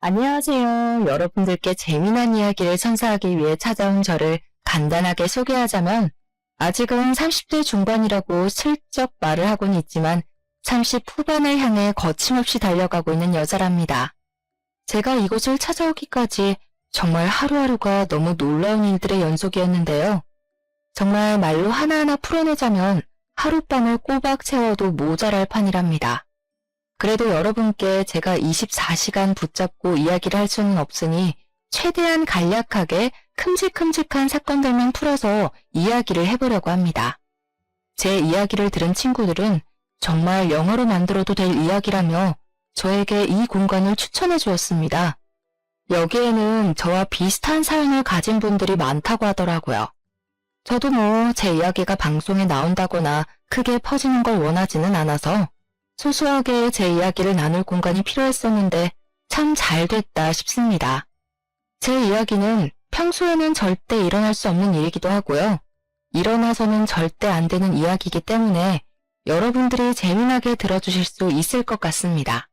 안녕하세요. 여러분들께 재미난 이야기를 선사하기 위해 찾아온 저를 간단하게 소개하자면 아직은 30대 중반이라고 슬쩍 말을 하고는 있지만 30 후반을 향해 거침없이 달려가고 있는 여자랍니다. 제가 이곳을 찾아오기까지 정말 하루하루가 너무 놀라운 일들의 연속이었는데요. 정말 말로 하나하나 풀어내자면 하룻밤을 꼬박 채워도 모자랄 판이랍니다. 그래도 여러분께 제가 24시간 붙잡고 이야기를 할 수는 없으니 최대한 간략하게 큼직큼직한 사건들만 풀어서 이야기를 해보려고 합니다. 제 이야기를 들은 친구들은 정말 영화로 만들어도 될 이야기라며 저에게 이 공간을 추천해 주었습니다. 여기에는 저와 비슷한 사연을 가진 분들이 많다고 하더라고요. 저도 제 이야기가 방송에 나온다거나 크게 퍼지는 걸 원하지는 않아서 소소하게 제 이야기를 나눌 공간이 필요했었는데 참 잘 됐다 싶습니다. 제 이야기는 평소에는 절대 일어날 수 없는 일이기도 하고요. 일어나서는 절대 안 되는 이야기이기 때문에 여러분들이 재미나게 들어주실 수 있을 것 같습니다.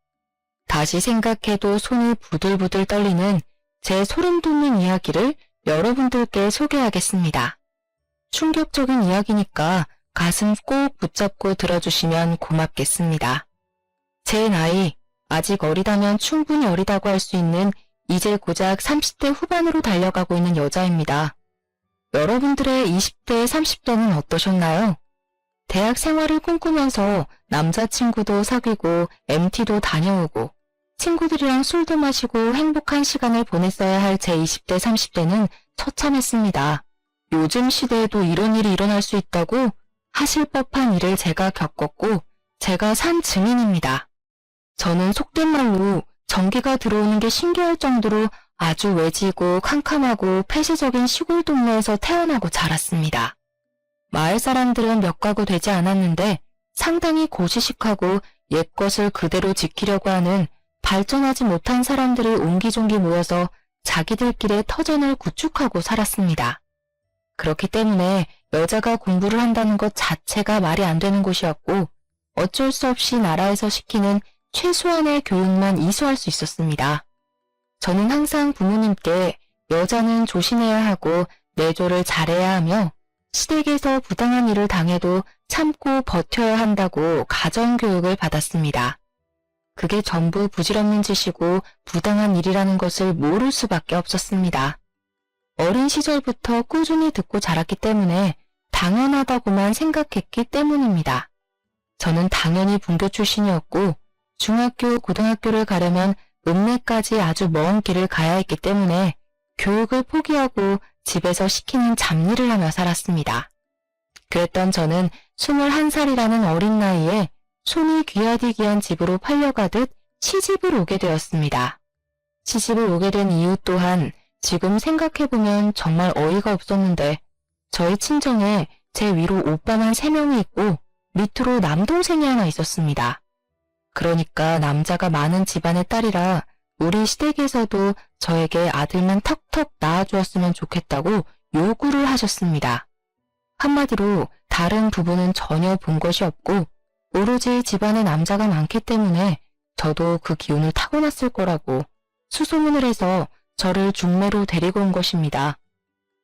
다시 생각해도 손이 부들부들 떨리는 제 소름 돋는 이야기를 여러분들께 소개하겠습니다. 충격적인 이야기니까 가슴 꼭 붙잡고 들어주시면 고맙겠습니다. 제 나이, 아직 어리다면 충분히 어리다고 할 수 있는 이제 고작 30대 후반으로 달려가고 있는 여자입니다. 여러분들의 20대, 30대는 어떠셨나요? 대학 생활을 꿈꾸면서 남자친구도 사귀고 MT도 다녀오고 친구들이랑 술도 마시고 행복한 시간을 보냈어야 할 제 20대, 30대는 처참했습니다. 요즘 시대에도 이런 일이 일어날 수 있다고 하실 법한 일을 제가 겪었고 제가 산 증인입니다. 저는 속된 말로 전기가 들어오는 게 신기할 정도로 아주 외지고 캄캄하고 폐쇄적인 시골 동네에서 태어나고 자랐습니다. 마을 사람들은 몇 가구 되지 않았는데 상당히 고지식하고 옛것을 그대로 지키려고 하는 발전하지 못한 사람들이 옹기종기 모여서 자기들끼리의 터전을 구축하고 살았습니다. 그렇기 때문에 여자가 공부를 한다는 것 자체가 말이 안 되는 곳이었고 어쩔 수 없이 나라에서 시키는 최소한의 교육만 이수할 수 있었습니다. 저는 항상 부모님께 여자는 조심해야 하고 내조를 잘해야 하며 시댁에서 부당한 일을 당해도 참고 버텨야 한다고 가정교육을 받았습니다. 그게 전부 부질없는 짓이고 부당한 일이라는 것을 모를 수밖에 없었습니다. 어린 시절부터 꾸준히 듣고 자랐기 때문에 당연하다고만 생각했기 때문입니다. 저는 당연히 분교 출신이었고 중학교, 고등학교를 가려면 읍내까지 아주 먼 길을 가야 했기 때문에 교육을 포기하고 집에서 시키는 잡일을 하며 살았습니다. 그랬던 저는 21살이라는 어린 나이에 손이 귀하디 귀한 집으로 팔려가듯 시집을 오게 되었습니다. 시집을 오게 된 이유 또한 지금 생각해보면 정말 어이가 없었는데 저희 친정에 제 위로 오빠만 3명이 있고 밑으로 남동생이 하나 있었습니다. 그러니까 남자가 많은 집안의 딸이라 우리 시댁에서도 저에게 아들만 턱턱 낳아주었으면 좋겠다고 요구를 하셨습니다. 한마디로 다른 부부는 전혀 본 것이 없고 오로지 집안에 남자가 많기 때문에 저도 그 기운을 타고났을 거라고 수소문을 해서 저를 중매로 데리고 온 것입니다.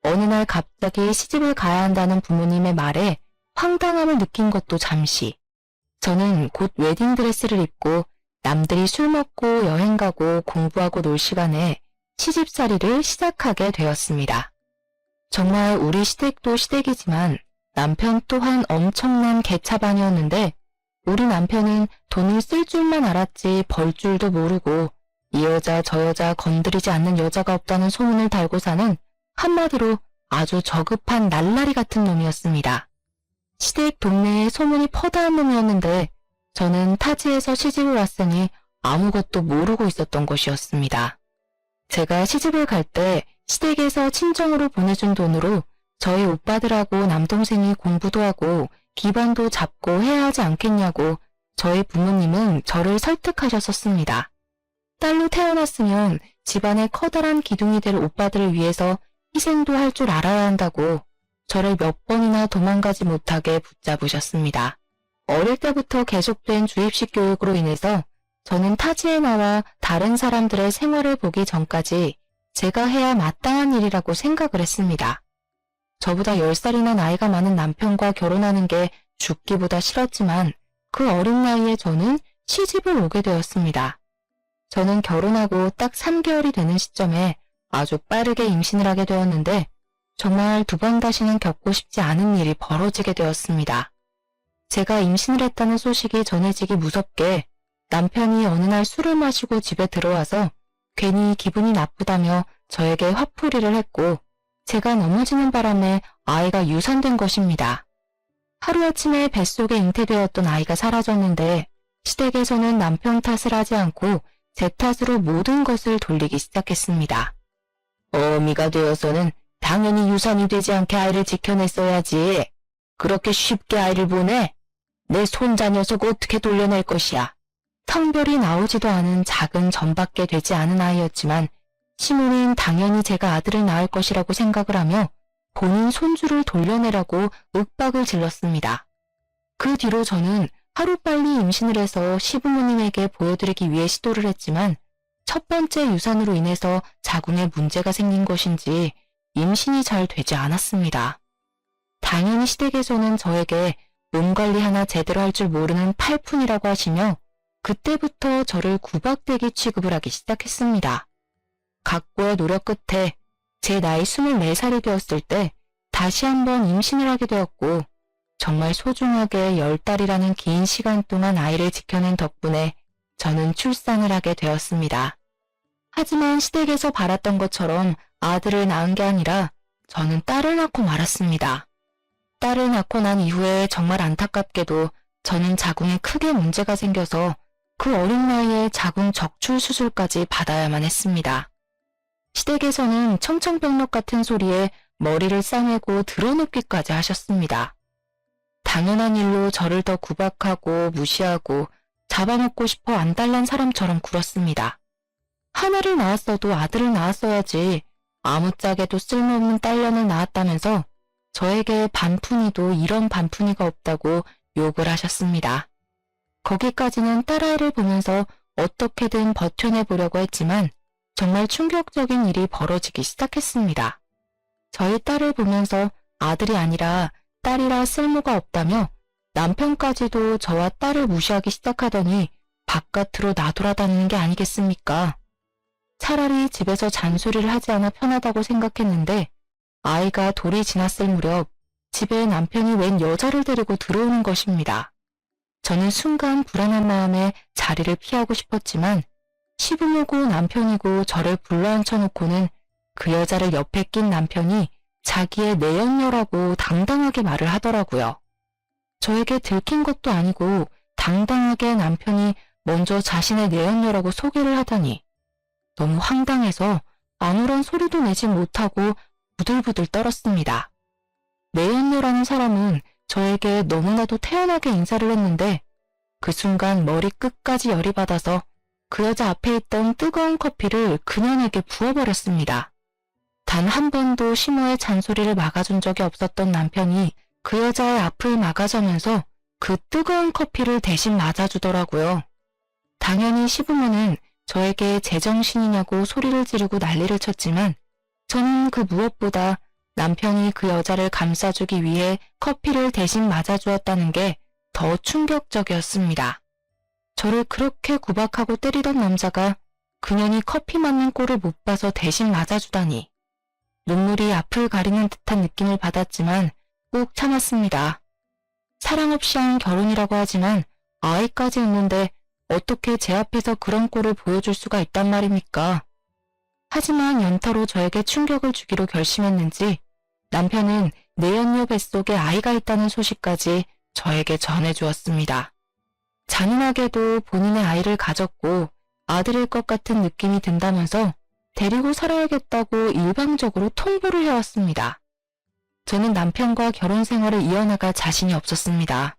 어느 날 갑자기 시집을 가야 한다는 부모님의 말에 황당함을 느낀 것도 잠시. 저는 곧 웨딩드레스를 입고 남들이 술 먹고 여행 가고 공부하고 놀 시간에 시집살이를 시작하게 되었습니다. 정말 우리 시댁도 시댁이지만 남편 또한 엄청난 개차반이었는데 우리 남편은 돈을 쓸 줄만 알았지 벌 줄도 모르고 이 여자 저 여자 건드리지 않는 여자가 없다는 소문을 달고 사는 한마디로 아주 저급한 날라리 같은 놈이었습니다. 시댁 동네에 소문이 퍼다한 놈이었는데 저는 타지에서 시집을 왔으니 아무것도 모르고 있었던 것이었습니다. 제가 시집을 갈 때 시댁에서 친정으로 보내준 돈으로 저희 오빠들하고 남동생이 공부도 하고 기반도 잡고 해야 하지 않겠냐고 저희 부모님은 저를 설득하셨었습니다. 딸로 태어났으면 집안의 커다란 기둥이 될 오빠들을 위해서 희생도 할 줄 알아야 한다고 저를 몇 번이나 도망가지 못하게 붙잡으셨습니다. 어릴 때부터 계속된 주입식 교육으로 인해서 저는 타지에 나와 다른 사람들의 생활을 보기 전까지 제가 해야 마땅한 일이라고 생각을 했습니다. 저보다 10살이나 나이가 많은 남편과 결혼하는 게 죽기보다 싫었지만 그 어린 나이에 저는 시집을 오게 되었습니다. 저는 결혼하고 딱 3개월이 되는 시점에 아주 빠르게 임신을 하게 되었는데 정말 2번 다시는 겪고 싶지 않은 일이 벌어지게 되었습니다. 제가 임신을 했다는 소식이 전해지기 무섭게 남편이 어느 날 술을 마시고 집에 들어와서 괜히 기분이 나쁘다며 저에게 화풀이를 했고 제가 넘어지는 바람에 아이가 유산된 것입니다. 하루아침에 뱃속에 잉태되었던 아이가 사라졌는데 시댁에서는 남편 탓을 하지 않고 제 탓으로 모든 것을 돌리기 시작했습니다. 어미가 되어서는 당연히 유산이 되지 않게 아이를 지켜냈어야지. 그렇게 쉽게 아이를 보내? 내 손자 녀석 어떻게 돌려낼 것이야. 성별이 나오지도 않은 작은 전밖에 되지 않은 아이였지만 시모는 당연히 제가 아들을 낳을 것이라고 생각을 하며 본인 손주를 돌려내라고 윽박을 질렀습니다. 그 뒤로 저는 하루빨리 임신을 해서 시부모님에게 보여드리기 위해 시도를 했지만 첫 번째 유산으로 인해서 자궁에 문제가 생긴 것인지 임신이 잘 되지 않았습니다. 당연히 시댁에서는 저에게 몸 관리 하나 제대로 할 줄 모르는 팔푼이라고 하시며 그때부터 저를 구박대기 취급을 하기 시작했습니다. 각고의 노력 끝에 제 나이 24살이 되었을 때 다시 한번 임신을 하게 되었고 정말 소중하게 10달이라는 긴 시간 동안 아이를 지켜낸 덕분에 저는 출산을 하게 되었습니다. 하지만 시댁에서 바랐던 것처럼 아들을 낳은 게 아니라 저는 딸을 낳고 말았습니다. 딸을 낳고 난 이후에 정말 안타깝게도 저는 자궁에 크게 문제가 생겨서 그 어린 나이에 자궁 적출 수술까지 받아야만 했습니다. 시댁에서는 청천벽력 같은 소리에 머리를 싸매고 드러눕기까지 하셨습니다. 당연한 일로 저를 더 구박하고 무시하고 잡아먹고 싶어 안달난 사람처럼 굴었습니다. 하나를 낳았어도 아들을 낳았어야지 아무짝에도 쓸모없는 딸년을 낳았다면서 저에게 반푼이도 이런 반푼이가 없다고 욕을 하셨습니다. 거기까지는 딸아이를 보면서 어떻게든 버텨내보려고 했지만 정말 충격적인 일이 벌어지기 시작했습니다. 저희 딸을 보면서 아들이 아니라 딸이라 쓸모가 없다며 남편까지도 저와 딸을 무시하기 시작하더니 바깥으로 나돌아다니는 게 아니겠습니까? 차라리 집에서 잔소리를 하지 않아 편하다고 생각했는데 아이가 돌이 지났을 무렵 집에 남편이 웬 여자를 데리고 들어오는 것입니다. 저는 순간 불안한 마음에 자리를 피하고 싶었지만 시부모고 남편이고 저를 불러앉혀놓고는 그 여자를 옆에 낀 남편이 자기의 내연녀라고 당당하게 말을 하더라고요. 저에게 들킨 것도 아니고 당당하게 남편이 먼저 자신의 내연녀라고 소개를 하다니 너무 황당해서 아무런 소리도 내지 못하고 부들부들 떨었습니다. 내연녀라는 사람은 저에게 너무나도 태연하게 인사를 했는데 그 순간 머리 끝까지 열이 받아서 그 여자 앞에 있던 뜨거운 커피를 그녀에게 부어버렸습니다. 단 한 번도 시모의 잔소리를 막아준 적이 없었던 남편이 그 여자의 앞을 막아서면서 그 뜨거운 커피를 대신 맞아주더라고요. 당연히 시부모는 저에게 제정신이냐고 소리를 지르고 난리를 쳤지만 저는 그 무엇보다 남편이 그 여자를 감싸주기 위해 커피를 대신 맞아주었다는 게 더 충격적이었습니다. 저를 그렇게 구박하고 때리던 남자가 그년이 커피 맞는 꼴을 못 봐서 대신 맞아주다니 눈물이 앞을 가리는 듯한 느낌을 받았지만 꾹 참았습니다. 사랑 없이 한 결혼이라고 하지만 아이까지 있는데 어떻게 제 앞에서 그런 꼴을 보여줄 수가 있단 말입니까? 하지만 연타로 저에게 충격을 주기로 결심했는지 남편은 내연녀 뱃속에 아이가 있다는 소식까지 저에게 전해주었습니다. 잔인하게도 본인의 아이를 가졌고 아들일 것 같은 느낌이 든다면서 데리고 살아야겠다고 일방적으로 통보를 해왔습니다. 저는 남편과 결혼 생활을 이어나갈 자신이 없었습니다.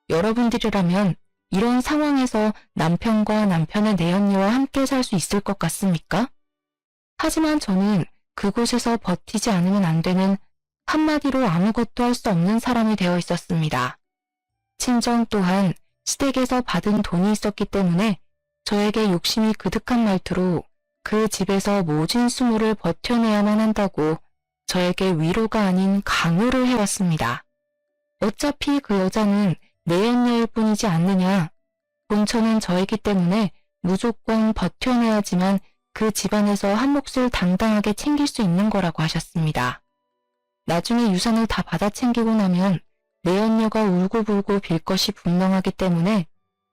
여러분들이라면 이런 상황에서 남편과 남편의 내연녀와 함께 살 수 있을 것 같습니까? 하지만 저는 그곳에서 버티지 않으면 안 되는 한마디로 아무것도 할 수 없는 사람이 되어 있었습니다. 친정 또한 시댁에서 받은 돈이 있었기 때문에 저에게 욕심이 그득한 말투로 그 집에서 모진 수모를 버텨내야만 한다고 저에게 위로가 아닌 강요를 해왔습니다. 어차피 그 여자는 내연녀일 뿐이지 않느냐. 본처는 저이기 때문에 무조건 버텨내야지만 그 집안에서 한 몫을 당당하게 챙길 수 있는 거라고 하셨습니다. 나중에 유산을 다 받아 챙기고 나면 내연녀가 울고불고 빌 것이 분명하기 때문에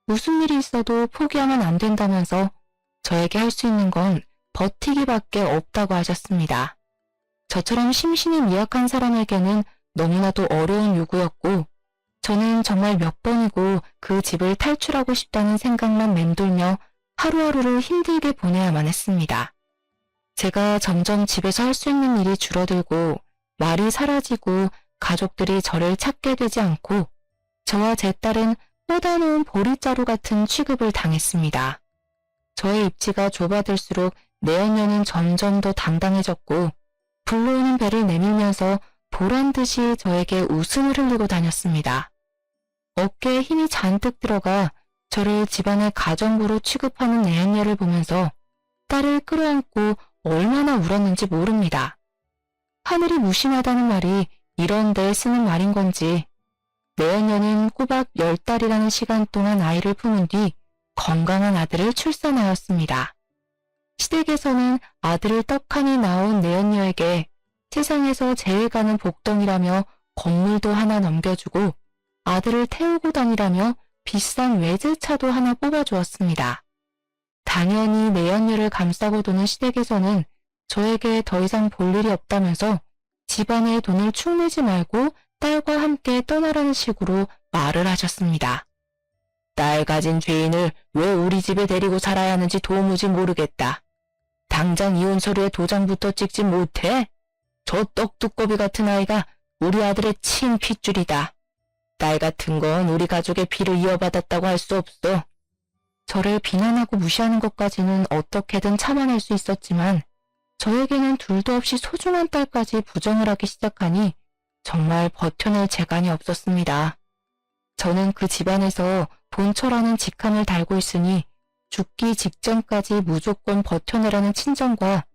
무슨 일이 있어도 포기하면 안 된다면서 저에게 할 수 있는 건 버티기밖에 없다고 하셨습니다. 저처럼 심신이 미약한 사람에게는 너무나도 어려운 요구였고 저는 정말 몇 번이고 그 집을 탈출하고 싶다는 생각만 맴돌며 하루하루를 힘들게 보내야만 했습니다. 제가 점점 집에서 할 수 있는 일이 줄어들고 말이 사라지고 가족들이 저를 찾게 되지 않고 저와 제 딸은 뻗어놓은 보리자루 같은 취급을 당했습니다. 저의 입지가 좁아들수록 내연녀는 점점 더 당당해졌고 불러오는 배를 내밀면서 보란듯이 저에게 웃음을 흘리고 다녔습니다. 어깨에 힘이 잔뜩 들어가 저를 집안의 가정부로 취급하는 내연녀를 보면서 딸을 끌어안고 얼마나 울었는지 모릅니다. 하늘이 무심하다는 말이 이런 데 쓰는 말인 건지 내연녀는 꼬박 10달이라는 시간 동안 아이를 품은 뒤 건강한 아들을 출산하였습니다. 시댁에서는 아들을 떡하니 낳은 내연녀에게 세상에서 제일 가는 복덩이라며 건물도 하나 넘겨주고 아들을 태우고 다니라며 비싼 외제차도 하나 뽑아주었습니다. 당연히 내연녀를 감싸고 도는 시댁에서는 저에게 더 이상 볼 일이 없다면서 집안에 돈을 축 내지 말고 딸과 함께 떠나라는 식으로 말을 하셨습니다. 딸 가진 죄인을 왜 우리 집에 데리고 살아야 하는지 도무지 모르겠다. 당장 이혼 서류에 도장부터 찍지 못해? 저 떡두꺼비 같은 아이가 우리 아들의 친 핏줄이다. 딸 같은 건 우리 가족의 피를 이어받았다고 할 수 없어. 저를 비난하고 무시하는 것까지는 어떻게든 참아낼 수 있었지만 저에게는 둘도 없이 소중한 딸까지 부정을 하기 시작하니 정말 버텨낼 재간이 없었습니다. 저는 그 집안에서 본처라는 직함을 달고 있으니 죽기 직전까지 무조건 버텨내라는 친정과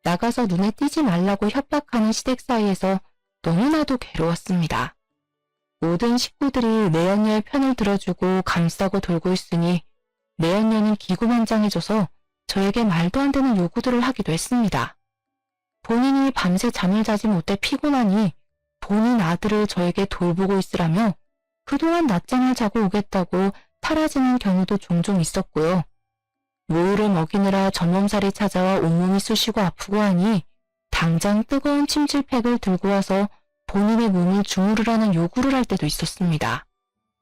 나가서 눈에 띄지 말라고 협박하는 시댁 사이에서 너무나도 괴로웠습니다. 모든 식구들이 내연녀의 편을 들어주고 감싸고 돌고 있으니 내연녀는 기구만장해져서 저에게 말도 안 되는 요구들을 하기도 했습니다. 본인이 밤새 잠을 자지 못해 피곤하니 본인 아들을 저에게 돌보고 있으라며 그동안 낮잠을 자고 오겠다고 사라지는 경우도 종종 있었고요. 모유를 먹이느라 전몸살이 찾아와 온몸이 쑤시고 아프고 하니 당장 뜨거운 침실팩을 들고 와서 본인의 몸을 주무르라는 요구를 할 때도 있었습니다.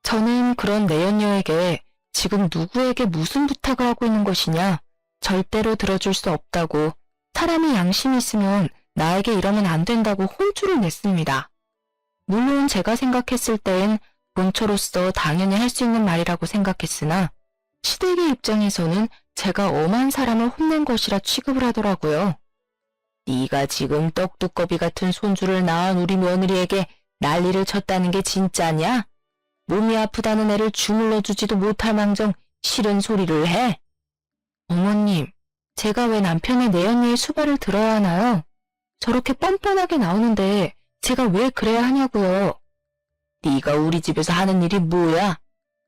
저는 그런 내연녀에게 지금 누구에게 무슨 부탁을 하고 있는 것이냐, 절대로 들어줄 수 없다고, 사람이 양심이 있으면 나에게 이러면 안 된다고 혼쭐을 냈습니다. 물론 제가 생각했을 땐 본처로서 당연히 할 수 있는 말이라고 생각했으나 시댁의 입장에서는 제가 엄한 사람을 혼낸 것이라 취급을 하더라고요. 네가 지금 떡두꺼비 같은 손주를 낳은 우리 며느리에게 난리를 쳤다는 게 진짜냐? 몸이 아프다는 애를 주물러 주지도 못할 망정 싫은 소리를 해? 어머님, 제가 왜 남편의 내연녀의 수발을 들어야 하나요? 저렇게 뻔뻔하게 나오는데 제가 왜 그래야 하냐고요. 네가 우리 집에서 하는 일이 뭐야?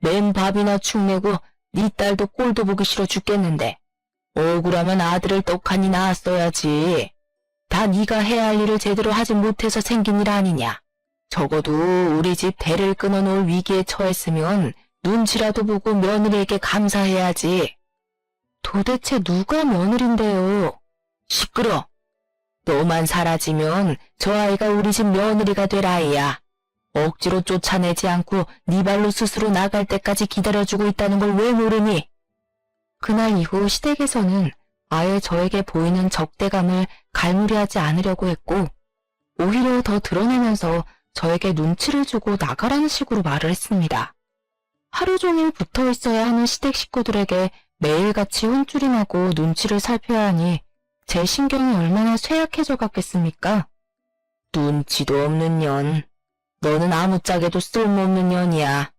맨 밥이나 축내고 네 딸도 꼴도 보기 싫어 죽겠는데 억울하면 아들을 떡하니 낳았어야지. 다 네가 해야 할 일을 제대로 하지 못해서 생긴 일 아니냐. 적어도 우리 집 대를 끊어놓을 위기에 처했으면 눈치라도 보고 며느리에게 감사해야지. 도대체 누가 며느린데요? 시끄러. 너만 사라지면 저 아이가 우리 집 며느리가 될 아이야. 억지로 쫓아내지 않고 네 발로 스스로 나갈 때까지 기다려주고 있다는 걸 왜 모르니? 그날 이후 시댁에서는 아예 저에게 보이는 적대감을 갈무리하지 않으려고 했고 오히려 더 드러내면서 저에게 눈치를 주고 나가라는 식으로 말을 했습니다. 하루 종일 붙어 있어야 하는 시댁 식구들에게 매일같이 혼쭐이 나고 눈치를 살펴야 하니 제 신경이 얼마나 쇠약해져 갔겠습니까? 눈치도 없는 년. 너는 아무짝에도 쓸모없는 년이야.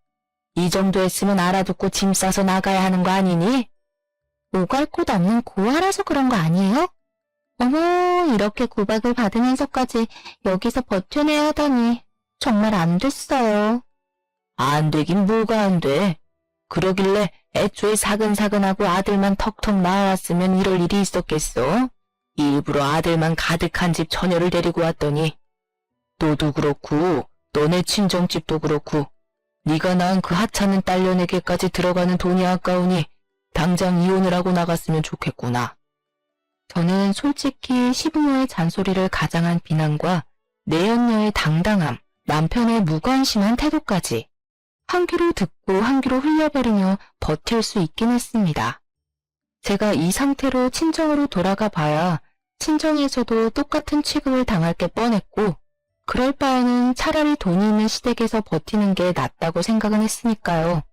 이 정도 했으면 알아듣고 짐 싸서 나가야 하는 거 아니니? 오갈 곳 없는 고아라서 그런 거 아니에요? 어머, 이렇게 구박을 받으면서까지 여기서 버텨내야 하다니 정말 안 됐어요. 안 되긴 뭐가 안 돼. 그러길래 애초에 사근사근하고 아들만 턱턱 나왔으면 이럴 일이 있었겠어? 일부러 아들만 가득한 집 처녀를 데리고 왔더니 너도 그렇고 너네 친정집도 그렇고 네가 낳은 그 하찮은 딸려내게까지 들어가는 돈이 아까우니 당장 이혼을 하고 나갔으면 좋겠구나. 저는 솔직히 시부모의 잔소리를 가장한 비난과 내연녀의 당당함, 남편의 무관심한 태도까지 한 귀로 듣고 한 귀로 흘려버리며 버틸 수 있긴 했습니다. 제가 이 상태로 친정으로 돌아가 봐야 친정에서도 똑같은 취급을 당할 게 뻔했고 그럴 바에는 차라리 돈이 있는 시댁에서 버티는 게 낫다고 생각은 했으니까요.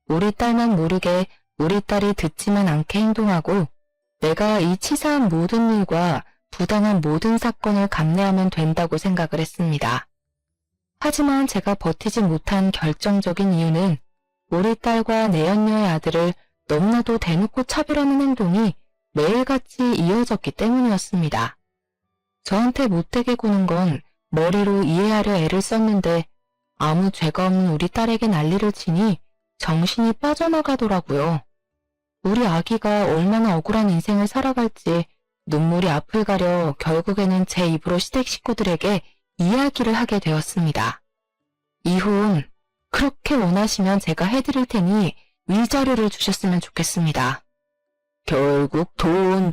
우리 딸만 모르게 우리 딸이 듣지만 않게 행동하고 내가 이 치사한 모든 일과 부당한 모든 사건을 감내하면 된다고 생각을 했습니다. 하지만 제가 버티지 못한 결정적인 이유는 우리 딸과 내연녀의 아들을 너무나도 대놓고 차별하는 행동이 매일같이 이어졌기 때문이었습니다. 저한테 못되게 구는 건 머리로 이해하려 애를 썼는데 아무 죄가 없는 우리 딸에게 난리를 치니 정신이 빠져나가더라고요. 우리 아기가 얼마나 억울한 인생을 살아갈지 눈물이 앞을 가려 결국에는 제 입으로 시댁 식구들에게 이야기를 하게 되었습니다. 이혼, 그렇게 원하시면 제가 해드릴 테니 위자료를 주셨으면 좋겠습니다. 결국 돈,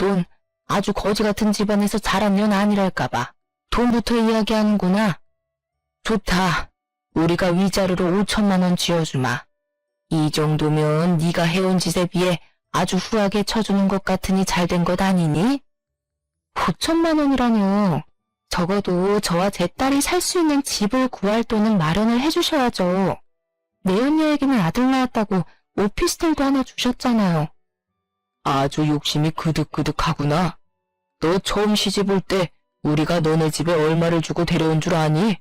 아주 거지 같은 집안에서 자란 년 아니랄까봐 돈부터 이야기하는구나. 좋다. 우리가 위자료로 5천만 원 쥐어주마. 이 정도면 네가 해온 짓에 비해 아주 후하게 쳐주는 것 같으니 잘된 것 아니니? 5천만 원이라뇨. 적어도 저와 제 딸이 살 수 있는 집을 구할 돈은 마련을 해주셔야죠. 내연녀에게는 아들 낳았다고 오피스텔도 하나 주셨잖아요. 아주 욕심이 그득그득하구나. 너 처음 시집 올 때 우리가 너네 집에 얼마를 주고 데려온 줄 아니?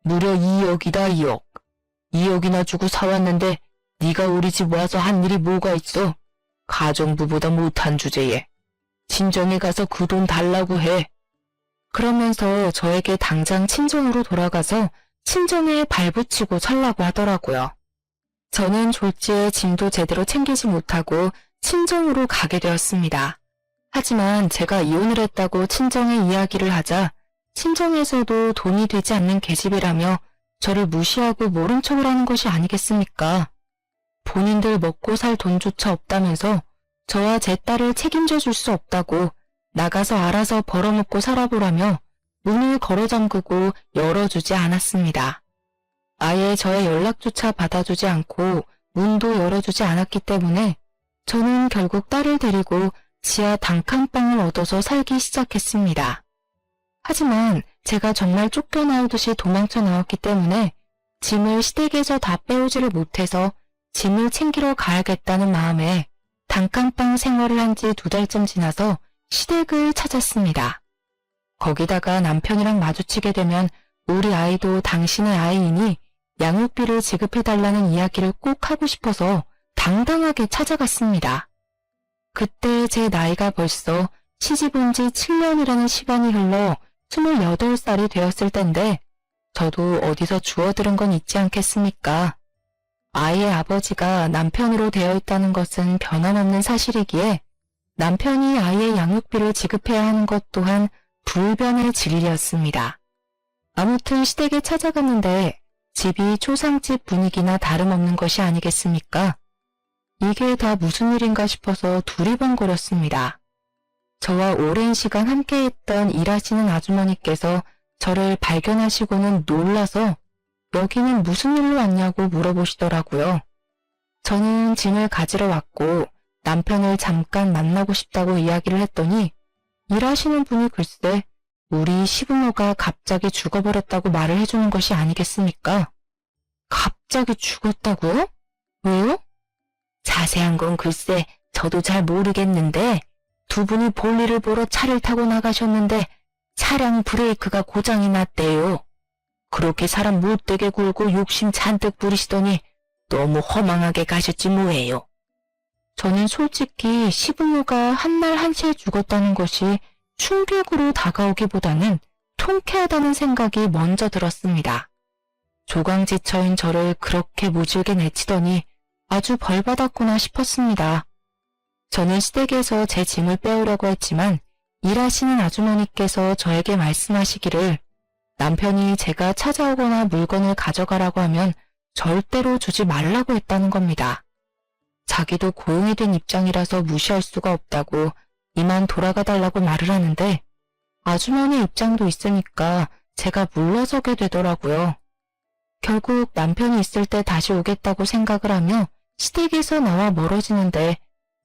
무려 2억이다, 2억. 2억이나 주고 사왔는데 네가 우리 집 와서 한 일이 뭐가 있어? 가정부보다 못한 주제에. 친정에 가서 그 돈 달라고 해. 그러면서 저에게 당장 친정으로 돌아가서 친정에 발붙이고 살라고 하더라고요. 저는 졸지에 짐도 제대로 챙기지 못하고 친정으로 가게 되었습니다. 하지만 제가 이혼을 했다고 친정에 이야기를 하자 친정에서도 돈이 되지 않는 계집이라며 저를 무시하고 모른 척을 하는 것이 아니겠습니까? 본인들 먹고 살 돈조차 없다면서 저와 제 딸을 책임져 줄 수 없다고 나가서 알아서 벌어먹고 살아보라며 문을 걸어 잠그고 열어주지 않았습니다. 아예 저의 연락조차 받아주지 않고 문도 열어주지 않았기 때문에 저는 결국 딸을 데리고 지하 단칸방을 얻어서 살기 시작했습니다. 하지만 제가 정말 쫓겨나오듯이 도망쳐 나왔기 때문에 짐을 시댁에서 다 빼오지를 못해서 짐을 챙기러 가야겠다는 마음에 단칸방 생활을 한 지 2달쯤 지나서 시댁을 찾았습니다. 거기다가 남편이랑 마주치게 되면 우리 아이도 당신의 아이이니 양육비를 지급해달라는 이야기를 꼭 하고 싶어서 당당하게 찾아갔습니다. 그때 제 나이가 벌써 시집 온 지 7년이라는 시간이 흘러 28살이 되었을 텐데 저도 어디서 주워들은 건 있지 않겠습니까? 아이의 아버지가 남편으로 되어 있다는 것은 변함없는 사실이기에 남편이 아이의 양육비를 지급해야 하는 것 또한 불변의 진리였습니다. 아무튼 시댁에 찾아갔는데 집이 초상집 분위기나 다름없는 것이 아니겠습니까? 이게 다 무슨 일인가 싶어서 두리번거렸습니다. 저와 오랜 시간 함께했던 일하시는 아주머니께서 저를 발견하시고는 놀라서 여기는 무슨 일로 왔냐고 물어보시더라고요. 저는 짐을 가지러 왔고 남편을 잠깐 만나고 싶다고 이야기를 했더니 일하시는 분이 글쎄 우리 시부모가 갑자기 죽어버렸다고 말을 해주는 것이 아니겠습니까? 갑자기 죽었다고요? 왜요? 자세한 건 글쎄 저도 잘 모르겠는데 두 분이 볼일을 보러 차를 타고 나가셨는데 차량 브레이크가 고장이 났대요. 그렇게 사람 못되게 굴고 욕심 잔뜩 부리시더니 너무 허망하게 가셨지 뭐예요. 저는 솔직히 시부모가 한날 한시에 죽었다는 것이 충격으로 다가오기보다는 통쾌하다는 생각이 먼저 들었습니다. 조강지처인 저를 그렇게 모질게 내치더니 아주 벌받았구나 싶었습니다. 저는 시댁에서 제 짐을 빼오려고 했지만 일하시는 아주머니께서 저에게 말씀하시기를 남편이 제가 찾아오거나 물건을 가져가라고 하면 절대로 주지 말라고 했다는 겁니다. 자기도 고용이 된 입장이라서 무시할 수가 없다고 이만 돌아가 달라고 말을 하는데 아주머니 입장도 있으니까 제가 물러서게 되더라고요. 결국 남편이 있을 때 다시 오겠다고 생각을 하며 시댁에서 나와 멀어지는데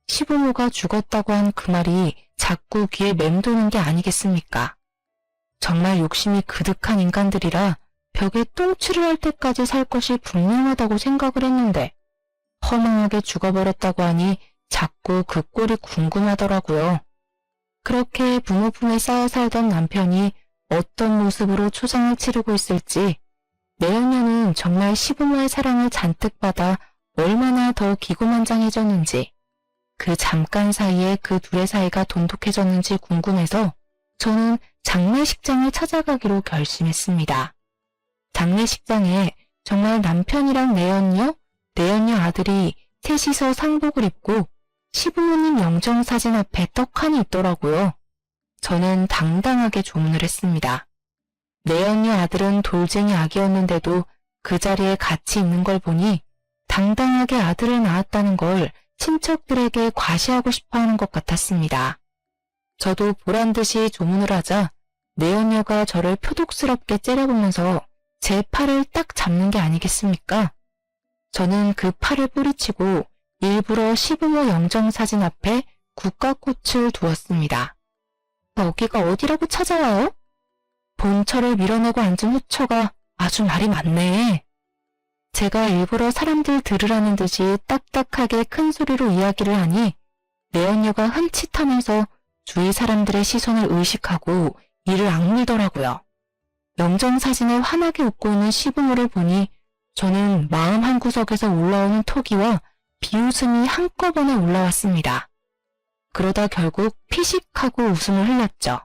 시부모가 죽었다고 한 그 말이 자꾸 귀에 맴도는 게 아니겠습니까? 정말 욕심이 그득한 인간들이라 벽에 똥칠을 할 때까지 살 것이 분명하다고 생각을 했는데 허망하게 죽어버렸다고 하니 자꾸 그 꼴이 궁금하더라고요. 그렇게 부모 품에 쌓여 살던 남편이 어떤 모습으로 초상을 치르고 있을지 내연녀는 정말 시부모의 사랑을 잔뜩 받아 얼마나 더 기고만장해졌는지 그 잠깐 사이에 그 둘의 사이가 돈독해졌는지 궁금해서 저는 장례식장을 찾아가기로 결심했습니다. 장례식장에 정말 남편이랑 내연녀 아들이 셋이서 상복을 입고 시부모님 영정사진 앞에 떡하니 있더라고요. 저는 당당하게 조문을 했습니다. 내연녀 아들은 돌쟁이 아기였는데도 그 자리에 같이 있는 걸 보니 당당하게 아들을 낳았다는 걸 친척들에게 과시하고 싶어하는 것 같았습니다. 저도 보란듯이 조문을 하자 내연녀가 저를 표독스럽게 째려보면서 제 팔을 딱 잡는 게 아니겠습니까? 저는 그 팔을 뿌리치고 일부러 시부모 영정사진 앞에 국화꽃을 두었습니다. 여기가 어디라고 찾아와요? 본처를 밀어내고 앉은 후처가 아주 말이 많네. 제가 일부러 사람들 들으라는 듯이 딱딱하게 큰 소리로 이야기를 하니 내연녀가 흠칫하면서 주위 사람들의 시선을 의식하고 이를 악물더라고요. 영정사진에 환하게 웃고 있는 시부모를 보니 저는 마음 한구석에서 올라오는 토기와 비웃음이 한꺼번에 올라왔습니다. 그러다 결국 피식하고 웃음을 흘렸죠.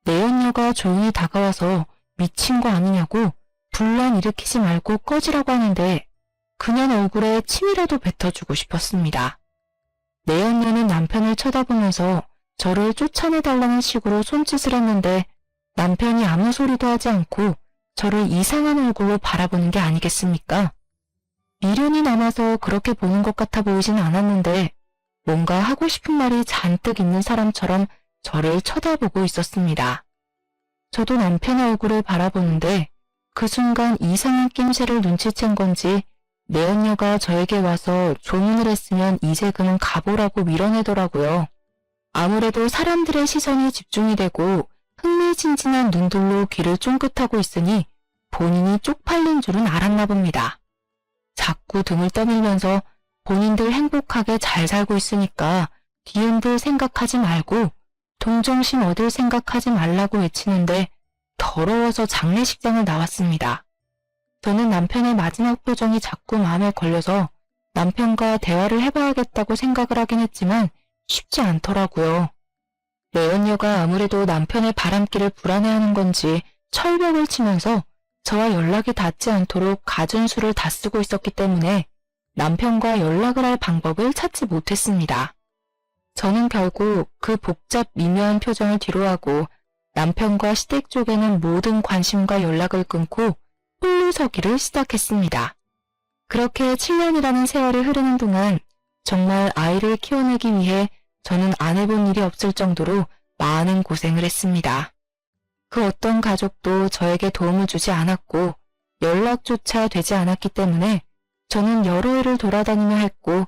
내연녀가 조용히 다가와서 미친 거 아니냐고 분란 일으키지 말고 꺼지라고 하는데 그냥 얼굴에 침이라도 뱉어주고 싶었습니다. 내연녀는 남편을 쳐다보면서 저를 쫓아내달라는 식으로 손짓을 했는데 남편이 아무 소리도 하지 않고 저를 이상한 얼굴로 바라보는 게 아니겠습니까? 미련이 남아서 그렇게 보는 것 같아 보이진 않았는데 뭔가 하고 싶은 말이 잔뜩 있는 사람처럼 저를 쳐다보고 있었습니다. 저도 남편의 얼굴을 바라보는데 그 순간 이상한 낌새를 눈치챈 건지 내연녀가 저에게 와서 조문을 했으면 이제 그만 가보라고 밀어내더라고요. 아무래도 사람들의 시선이 집중이 되고 흥미진진한 눈들로 귀를 쫑긋하고 있으니 본인이 쪽팔린 줄은 알았나 봅니다. 자꾸 등을 떠밀면서 본인들 행복하게 잘 살고 있으니까 뒤흔들 생각하지 말고 동정심 얻을 생각하지 말라고 외치는데 더러워서 장례식장을 나왔습니다. 저는 남편의 마지막 표정이 자꾸 마음에 걸려서 남편과 대화를 해봐야겠다고 생각을 하긴 했지만 쉽지 않더라고요. 내연녀가 아무래도 남편의 바람길을 불안해하는 건지 철벽을 치면서 저와 연락이 닿지 않도록 가전수를 다 쓰고 있었기 때문에 남편과 연락을 할 방법을 찾지 못했습니다. 저는 결국 그 복잡 미묘한 표정을 뒤로하고 남편과 시댁 쪽에는 모든 관심과 연락을 끊고 홀로 서기를 시작했습니다. 그렇게 7년이라는 세월이 흐르는 동안 정말 아이를 키워내기 위해 저는 안 해본 일이 없을 정도로 많은 고생을 했습니다. 그 어떤 가족도 저에게 도움을 주지 않았고 연락조차 되지 않았기 때문에 저는 여러 해를 돌아다니며 했고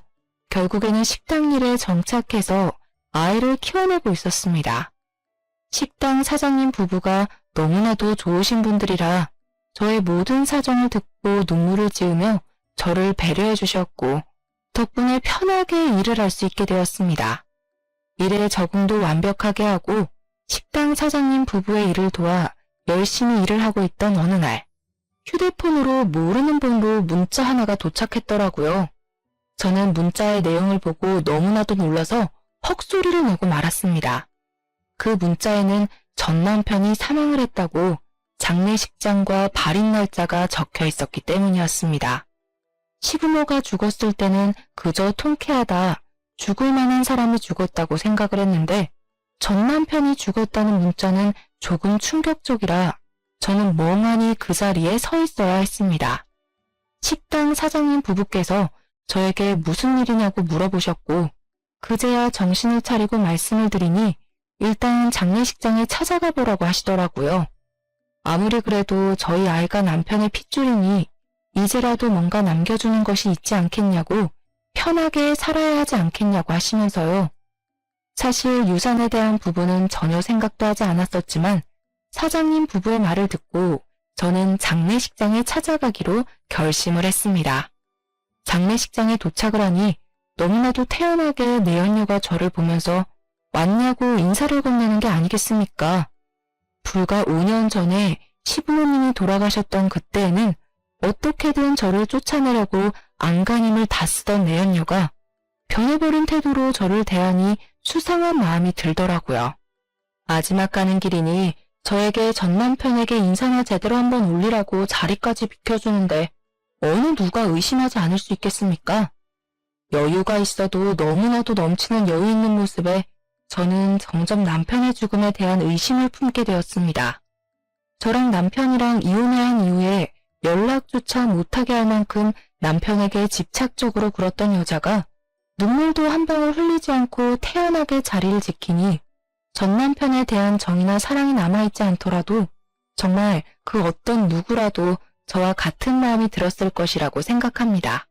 결국에는 식당 일에 정착해서 아이를 키워내고 있었습니다. 식당 사장님 부부가 너무나도 좋으신 분들이라 저의 모든 사정을 듣고 눈물을 지으며 저를 배려해 주셨고 덕분에 편하게 일을 할 수 있게 되었습니다. 일에 적응도 완벽하게 하고 식당 사장님 부부의 일을 도와 열심히 일을 하고 있던 어느 날 휴대폰으로 모르는 번호 문자 하나가 도착했더라고요. 저는 문자의 내용을 보고 너무나도 놀라서 헉소리를 내고 말았습니다. 그 문자에는 전 남편이 사망을 했다고 장례식장과 발인 날짜가 적혀 있었기 때문이었습니다. 시부모가 죽었을 때는 그저 통쾌하다, 죽을 만한 사람이 죽었다고 생각을 했는데 전 남편이 죽었다는 문자는 조금 충격적이라 저는 멍하니 그 자리에 서 있어야 했습니다. 식당 사장님 부부께서 저에게 무슨 일이냐고 물어보셨고 그제야 정신을 차리고 말씀을 드리니 일단 장례식장에 찾아가 보라고 하시더라고요. 아무리 그래도 저희 아이가 남편의 핏줄이니 이제라도 뭔가 남겨주는 것이 있지 않겠냐고 편하게 살아야 하지 않겠냐고 하시면서요. 사실 유산에 대한 부분은 전혀 생각도 하지 않았었지만 사장님 부부의 말을 듣고 저는 장례식장에 찾아가기로 결심을 했습니다. 장례식장에 도착을 하니 너무나도 태연하게 내연녀가 저를 보면서 왔냐고 인사를 건네는 게 아니겠습니까? 불과 5년 전에 시부모님이 돌아가셨던 그때에는 어떻게든 저를 쫓아내려고 안간힘을 다 쓰던 내연녀가 변해버린 태도로 저를 대하니 수상한 마음이 들더라고요. 마지막 가는 길이니 저에게 전 남편에게 인사나 제대로 한번 올리라고 자리까지 비켜주는데 어느 누가 의심하지 않을 수 있겠습니까? 여유가 있어도 너무나도 넘치는 여유 있는 모습에 저는 점점 남편의 죽음에 대한 의심을 품게 되었습니다. 저랑 남편이랑 이혼을 한 이후에 연락조차 못하게 할 만큼 남편에게 집착적으로 굴었던 여자가 눈물도 한 방울 흘리지 않고 태연하게 자리를 지키니 전 남편에 대한 정이나 사랑이 남아있지 않더라도 정말 그 어떤 누구라도 저와 같은 마음이 들었을 것이라고 생각합니다.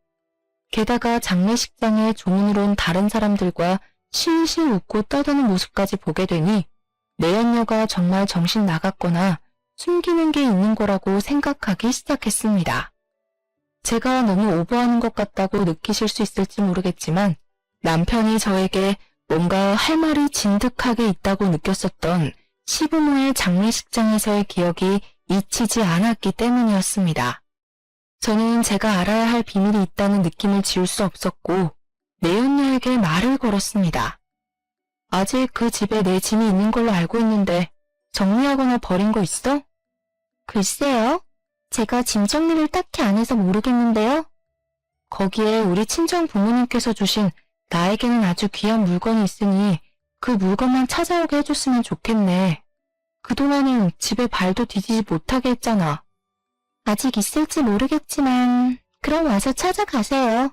게다가 장례식장에 조문으로 온 다른 사람들과 실실 웃고 떠드는 모습까지 보게 되니 내연녀가 정말 정신 나갔거나 숨기는 게 있는 거라고 생각하기 시작했습니다. 제가 너무 오버하는 것 같다고 느끼실 수 있을지 모르겠지만 남편이 저에게 뭔가 할 말이 진득하게 있다고 느꼈었던 시부모의 장례식장에서의 기억이 잊히지 않았기 때문이었습니다. 저는 제가 알아야 할 비밀이 있다는 느낌을 지울 수 없었고 내연녀에게 말을 걸었습니다. 아직 그 집에 내 짐이 있는 걸로 알고 있는데 정리하거나 버린 거 있어? 글쎄요. 제가 짐 정리를 딱히 안 해서 모르겠는데요. 거기에 우리 친정 부모님께서 주신 나에게는 아주 귀한 물건이 있으니 그 물건만 찾아오게 해줬으면 좋겠네. 그동안은 집에 발도 디디지 못하게 했잖아. 아직 있을지 모르겠지만 그럼 와서 찾아가세요.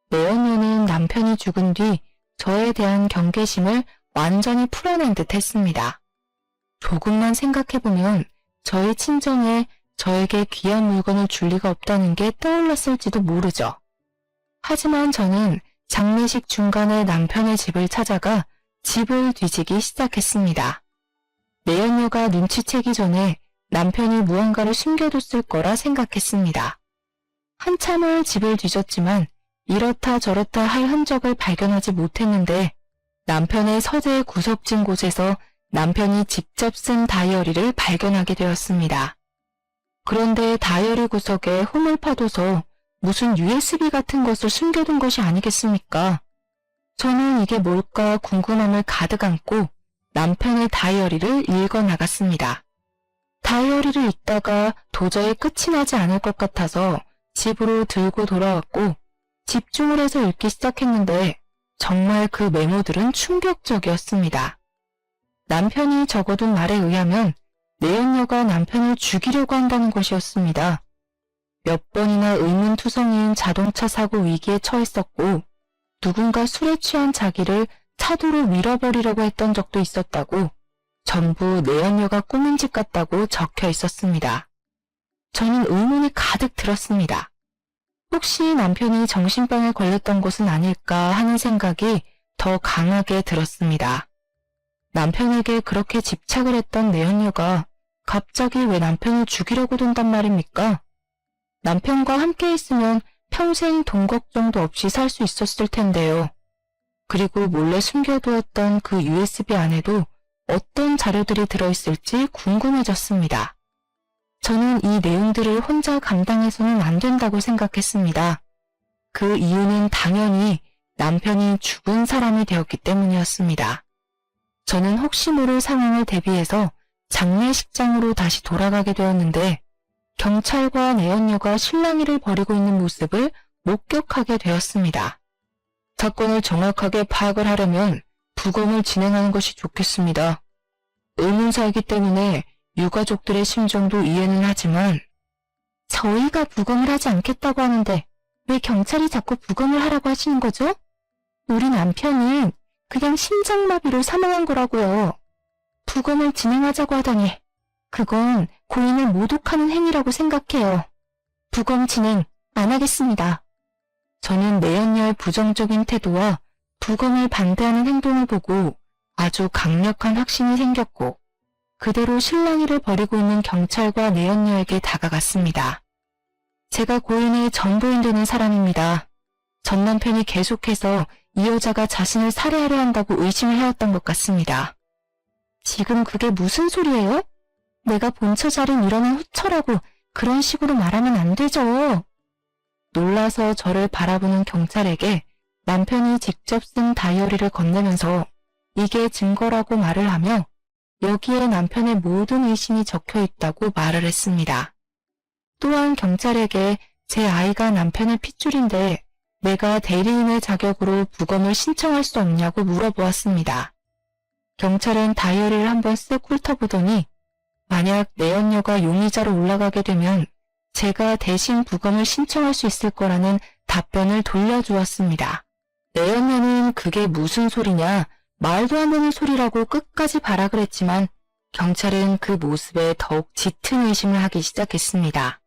내연녀는 남편이 죽은 뒤 저에 대한 경계심을 완전히 풀어낸 듯 했습니다. 조금만 생각해보면 저희 친정에 저에게 귀한 물건을 줄 리가 없다는 게 떠올랐을지도 모르죠. 하지만 저는 장례식 중간에 남편의 집을 찾아가 집을 뒤지기 시작했습니다. 내연녀가 눈치채기 전에 남편이 무언가를 숨겨뒀을 거라 생각했습니다. 한참을 집을 뒤졌지만 이렇다 저렇다 할 흔적을 발견하지 못했는데 남편의 서재 구석진 곳에서 남편이 직접 쓴 다이어리를 발견하게 되었습니다. 그런데 다이어리 구석에 홈을 파둬서 무슨 USB 같은 것을 숨겨둔 것이 아니겠습니까? 저는 이게 뭘까 궁금함을 가득 안고 남편의 다이어리를 읽어나갔습니다. 다이어리를 읽다가 도저히 끝이 나지 않을 것 같아서 집으로 들고 돌아왔고 집중을 해서 읽기 시작했는데 정말 그 메모들은 충격적이었습니다. 남편이 적어둔 말에 의하면 내연녀가 남편을 죽이려고 한다는 것이었습니다. 몇 번이나 의문투성이인 자동차 사고 위기에 처했었고 누군가 술에 취한 자기를 차도로 밀어버리려고 했던 적도 있었다고 전부 내연녀가 꾸민 짓 같다고 적혀 있었습니다. 저는 의문이 가득 들었습니다. 혹시 남편이 정신병에 걸렸던 것은 아닐까 하는 생각이 더 강하게 들었습니다. 남편에게 그렇게 집착을 했던 내연녀가 갑자기 왜 남편을 죽이려고 든단 말입니까? 남편과 함께 있으면 평생 돈 걱정도 없이 살 수 있었을 텐데요. 그리고 몰래 숨겨두었던 그 USB 안에도 어떤 자료들이 들어있을지 궁금해졌습니다. 저는 이 내용들을 혼자 감당해서는 안 된다고 생각했습니다. 그 이유는 당연히 남편이 죽은 사람이 되었기 때문이었습니다. 저는 혹시 모를 상황을 대비해서 장례식장으로 다시 돌아가게 되었는데 경찰과 내연녀가 실랑이를 벌이고 있는 모습을 목격하게 되었습니다. 사건을 정확하게 파악을 하려면 부검을 진행하는 것이 좋겠습니다. 의문사이기 때문에 유가족들의 심정도 이해는 하지만 저희가 부검을 하지 않겠다고 하는데 왜 경찰이 자꾸 부검을 하라고 하시는 거죠? 우리 남편은 그냥 심장마비로 사망한 거라고요. 부검을 진행하자고 하다니 그건 고인을 모독하는 행위라고 생각해요. 부검 진행 안 하겠습니다. 저는 내연녀의 부정적인 태도와 부검을 반대하는 행동을 보고 아주 강력한 확신이 생겼고 그대로 실랑이를 벌이고 있는 경찰과 내연녀에게 다가갔습니다. 제가 고인의 전부인 되는 사람입니다. 전 남편이 계속해서 이 여자가 자신을 살해하려 한다고 의심을 해왔던 것 같습니다. 지금 그게 무슨 소리예요? 내가 본처 자린 일어난 후처라고 그런 식으로 말하면 안 되죠. 놀라서 저를 바라보는 경찰에게 남편이 직접 쓴 다이어리를 건네면서 이게 증거라고 말을 하며 여기에 남편의 모든 의심이 적혀 있다고 말을 했습니다. 또한 경찰에게 제 아이가 남편의 핏줄인데 내가 대리인의 자격으로 부검을 신청할 수 없냐고 물어보았습니다. 경찰은 다이어리를 한번 쓱 훑어보더니 만약 내연녀가 용의자로 올라가게 되면 제가 대신 부검을 신청할 수 있을 거라는 답변을 돌려주었습니다. 내연녀는 그게 무슨 소리냐, 말도 안 되는 소리라고 끝까지 발악을 했지만 경찰은 그 모습에 더욱 짙은 의심을 하기 시작했습니다.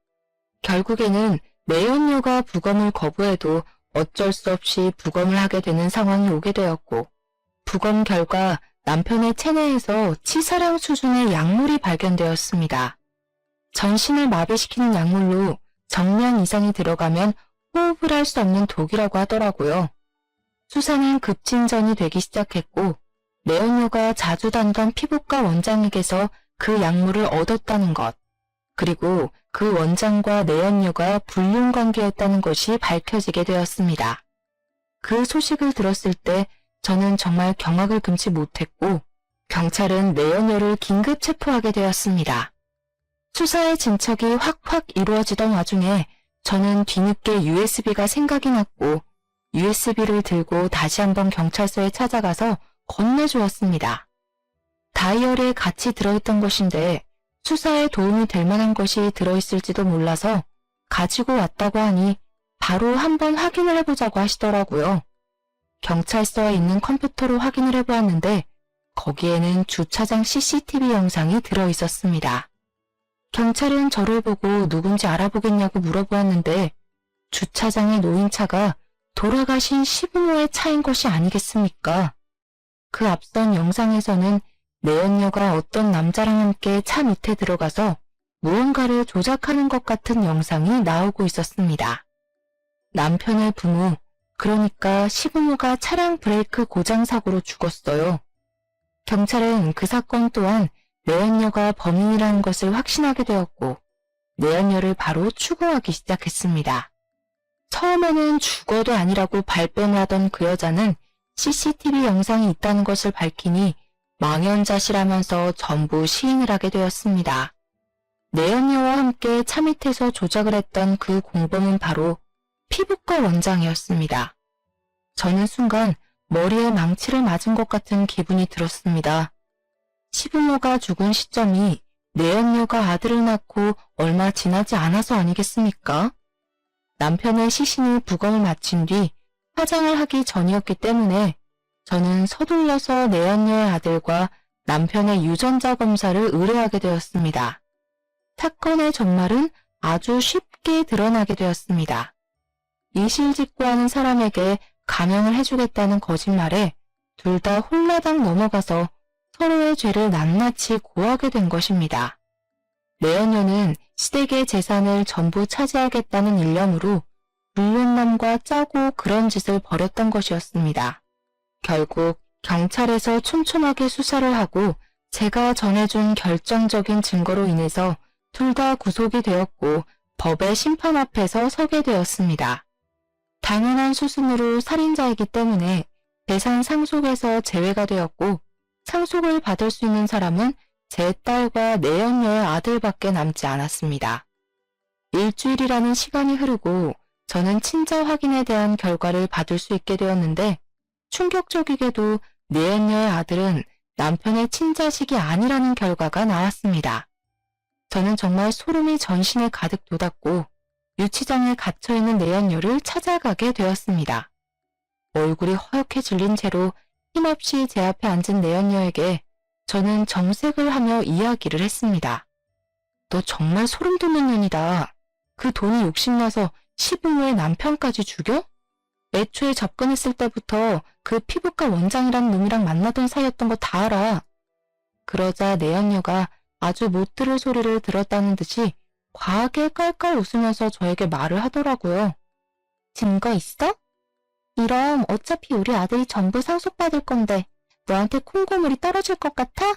결국에는 내연녀가 부검을 거부해도 어쩔 수 없이 부검을 하게 되는 상황이 오게 되었고 부검 결과 남편의 체내에서 치사량 수준의 약물이 발견되었습니다. 전신을 마비시키는 약물로 정량 이상이 들어가면 호흡을 할 수 없는 독이라고 하더라고요. 수사는 급진전이 되기 시작했고 내연녀가 자주 다니던 피부과 원장에게서 그 약물을 얻었다는 것, 그리고 그 원장과 내연녀가 불륜 관계였다는 것이 밝혀지게 되었습니다. 그 소식을 들었을 때 저는 정말 경악을 금치 못했고 경찰은 내연녀를 긴급 체포하게 되었습니다. 수사의 진척이 확확 이루어지던 와중에 저는 뒤늦게 USB가 생각이 났고 USB를 들고 다시 한번 경찰서에 찾아가서 건네주었습니다. 다이어리에 같이 들어있던 것인데 수사에 도움이 될 만한 것이 들어있을지도 몰라서 가지고 왔다고 하니 바로 한번 확인을 해보자고 하시더라고요. 경찰서에 있는 컴퓨터로 확인을 해보았는데 거기에는 주차장 CCTV 영상이 들어있었습니다. 경찰은 저를 보고 누군지 알아보겠냐고 물어보았는데 주차장에 놓인 차가 돌아가신 시부모의 차인 것이 아니겠습니까? 그 앞선 영상에서는 내연녀가 어떤 남자랑 함께 차 밑에 들어가서 무언가를 조작하는 것 같은 영상이 나오고 있었습니다. 남편의 부모, 그러니까 시부모가 차량 브레이크 고장 사고로 죽었어요. 경찰은 그 사건 또한 내연녀가 범인이라는 것을 확신하게 되었고 내연녀를 바로 추궁하기 시작했습니다. 처음에는 죽어도 아니라고 발뺌을 하던 그 여자는 CCTV 영상이 있다는 것을 밝히니 망연자실하면서 전부 시인을 하게 되었습니다. 내연녀와 함께 차 밑에서 조작을 했던 그 공범은 바로 피부과 원장이었습니다. 저는 순간 머리에 망치를 맞은 것 같은 기분이 들었습니다. 시부모가 죽은 시점이 내연녀가 아들을 낳고 얼마 지나지 않아서 아니겠습니까? 남편의 시신이 부검을 마친 뒤 화장을 하기 전이었기 때문에 저는 서둘러서 내연녀의 아들과 남편의 유전자 검사를 의뢰하게 되었습니다. 사건의 전말은 아주 쉽게 드러나게 되었습니다. 이실직고하는 사람에게 감형을 해주겠다는 거짓말에 둘 다 홀라당 넘어가서 서로의 죄를 낱낱이 고하게 된 것입니다. 내연녀는 시댁의 재산을 전부 차지하겠다는 일념으로 불륜남과 짜고 그런 짓을 벌였던 것이었습니다. 결국 경찰에서 촘촘하게 수사를 하고 제가 전해준 결정적인 증거로 인해서 둘 다 구속이 되었고 법의 심판 앞에서 서게 되었습니다. 당연한 수순으로 살인자이기 때문에 재산 상속에서 제외가 되었고 상속을 받을 수 있는 사람은 제 딸과 내연녀의 아들밖에 남지 않았습니다. 일주일이라는 시간이 흐르고 저는 친자 확인에 대한 결과를 받을 수 있게 되었는데 충격적이게도 내연녀의 아들은 남편의 친자식이 아니라는 결과가 나왔습니다. 저는 정말 소름이 전신에 가득 돋았고 유치장에 갇혀있는 내연녀를 찾아가게 되었습니다. 얼굴이 허옇게 질린 채로 힘없이 제 앞에 앉은 내연녀에게 저는 정색을 하며 이야기를 했습니다. 너 정말 소름 돋는 년이다. 그 돈이 욕심나서 시부 후에 남편까지 죽여? 애초에 접근했을 때부터 그 피부과 원장이라는 놈이랑 만나던 사이였던 거 다 알아. 그러자 내연녀가 아주 못 들을 소리를 들었다는 듯이 과하게 깔깔 웃으면서 저에게 말을 하더라고요. 증거 있어? 이럼 어차피 우리 아들이 전부 상속받을 건데 너한테 콩고물이 떨어질 것 같아?